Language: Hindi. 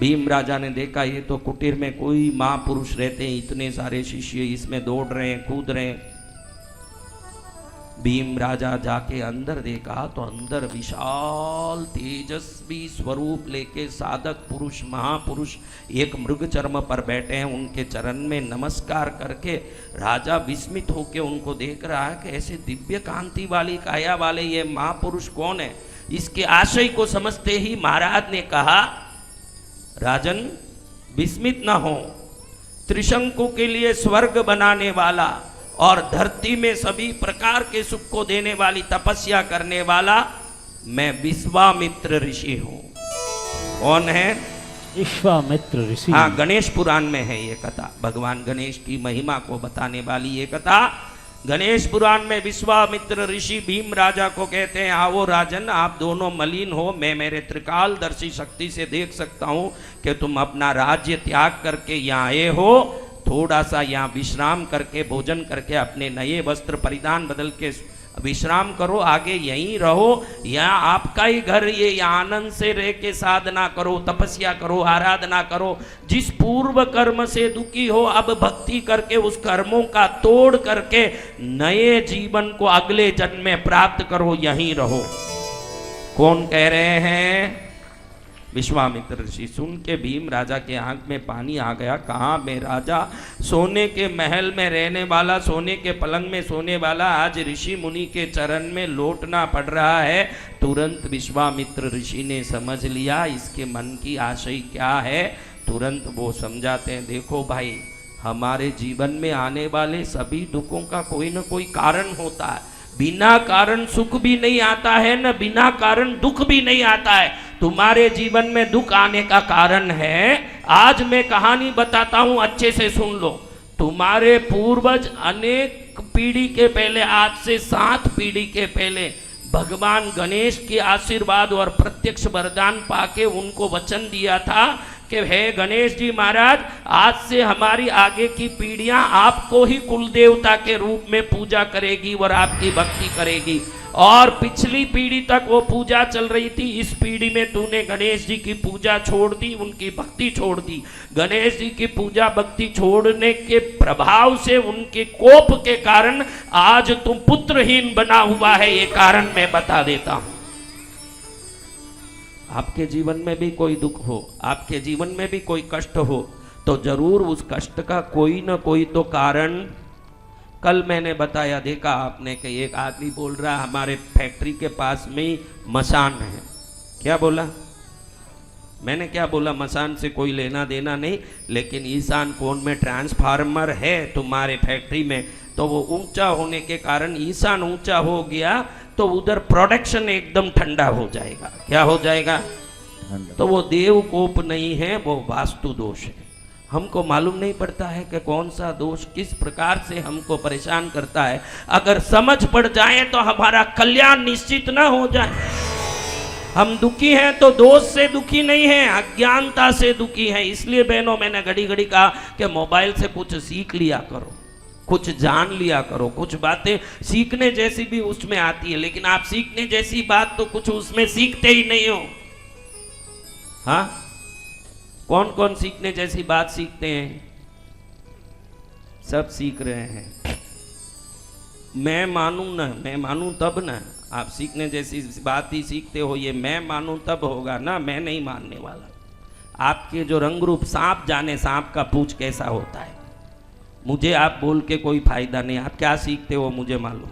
भीम राजा ने देखा ये तो कुटीर में कोई महापुरुष रहते हैं, इतने सारे शिष्य इसमें दौड़ रहे हैं, कूद रहे हैं। भीम राजा जाके अंदर देखा तो अंदर विशाल तेजस्वी स्वरूप लेके साधक पुरुष महापुरुष एक मृग चर्म पर बैठे हैं। उनके चरण में नमस्कार करके राजा विस्मित होकर उनको देख रहा है कि ऐसे दिव्य कांति वाली काया वाले ये महापुरुष कौन है। इसके आशय को समझते ही महाराज ने कहा, राजन विस्मित न हो, त्रिशंकु के लिए स्वर्ग बनाने वाला और धरती में सभी प्रकार के सुख को देने वाली तपस्या करने वाला मैं विश्वामित्र ऋषि हूं। कौन है? विश्वामित्र ऋषि। हाँ, गणेश पुराण में है ये कथा, भगवान गणेश की महिमा को बताने वाली ये कथा गणेश पुराण में। विश्वामित्र ऋषि भीम राजा को कहते हैं, आओ राजन, आप दोनों मलिन हो, मैं मेरे त्रिकालदर्शी शक्ति से देख सकता हूं कि तुम अपना राज्य त्याग करके यहाँ आए हो। थोड़ा सा यहाँ विश्राम करके भोजन करके अपने नए वस्त्र परिधान बदल के विश्राम करो, आगे यहीं रहो, यहाँ आपका ही घर, ये आनंद से रह के साधना करो, तपस्या करो, आराधना करो। जिस पूर्व कर्म से दुखी हो अब भक्ति करके उस कर्मों का तोड़ करके नए जीवन को अगले जन्म में प्राप्त करो, यहीं रहो। कौन कह रहे हैं? विश्वामित्र ऋषि। सुन के भीम राजा के आंख में पानी आ गया। कहाँ मैं राजा, सोने के महल में रहने वाला, सोने के पलंग में सोने वाला, आज ऋषि मुनि के चरण में लौटना पड़ रहा है। तुरंत विश्वामित्र ऋषि ने समझ लिया इसके मन की आशय क्या है। तुरंत वो समझाते हैं, देखो भाई, हमारे जीवन में आने वाले सभी दुखों का कोई ना कोई कारण होता है। बिना कारण सुख भी नहीं आता है, न बिना कारण दुख भी नहीं आता है। तुम्हारे जीवन में दुख आने का कारण है, आज मैं कहानी बताता हूं, अच्छे से सुन लो। तुम्हारे पूर्वज अनेक पीढ़ी के पहले, आज से 7 पीढ़ी के पहले, भगवान गणेश के आशीर्वाद और प्रत्यक्ष वरदान पाके उनको वचन दिया था कि हे गणेश जी महाराज, आज से हमारी आगे की पीढ़ियां आपको ही कुल देवता के रूप में पूजा करेगी और आपकी भक्ति करेगी। और पिछली पीढ़ी तक वो पूजा चल रही थी, इस पीढ़ी में तूने गणेश जी की पूजा छोड़ दी, उनकी भक्ति छोड़ दी। गणेश जी की पूजा भक्ति छोड़ने के प्रभाव से, उनके कोप के कारण आज तुम पुत्रहीन बना हुआ है। ये कारण मैं बता देता हूं। आपके जीवन में भी कोई दुख हो, आपके जीवन में भी कोई कष्ट हो, तो जरूर उस कष्ट का कोई ना कोई तो कारण। कल मैंने बताया, देखा आपने कि एक आदमी बोल रहा हमारे फैक्ट्री के पास में मसान है। क्या बोला? मैंने क्या बोला? मसान से कोई लेना देना नहीं, लेकिन ईशान कोण में ट्रांसफार्मर है तुम्हारे फैक्ट्री में, तो वो ऊंचा होने के कारण ईशान ऊंचा हो गया तो उधर प्रोडक्शन एकदम ठंडा हो जाएगा। क्या हो जाएगा? तो वो देव कोप नहीं है, वो वास्तु दोष है। हमको मालूम नहीं पड़ता है कि कौन सा दोष किस प्रकार से हमको परेशान करता है। अगर समझ पड़ जाए तो हमारा कल्याण निश्चित ना हो जाए। हम दुखी हैं तो दोष से दुखी नहीं हैं, अज्ञानता से दुखी हैं। इसलिए बहनों, मैंने घड़ी घड़ी कहा कि मोबाइल से कुछ सीख लिया करो, कुछ जान लिया करो। कुछ बातें सीखने जैसी भी उसमें आती है, लेकिन आप सीखने जैसी बात तो कुछ उसमें सीखते ही नहीं हो। हाँ, कौन कौन सीखने जैसी बात सीखते हैं? सब सीख रहे हैं। मैं मानूं ना, मैं मानूं तब ना। आप सीखने जैसी बात ही सीखते हो, ये मैं मानूं तब होगा ना, मैं नहीं मानने वाला। आपके जो रंग रूप, सांप जाने सांप का पूंछ कैसा होता है, मुझे आप बोल के कोई फायदा नहीं। आप क्या सीखते हो मुझे मालूम।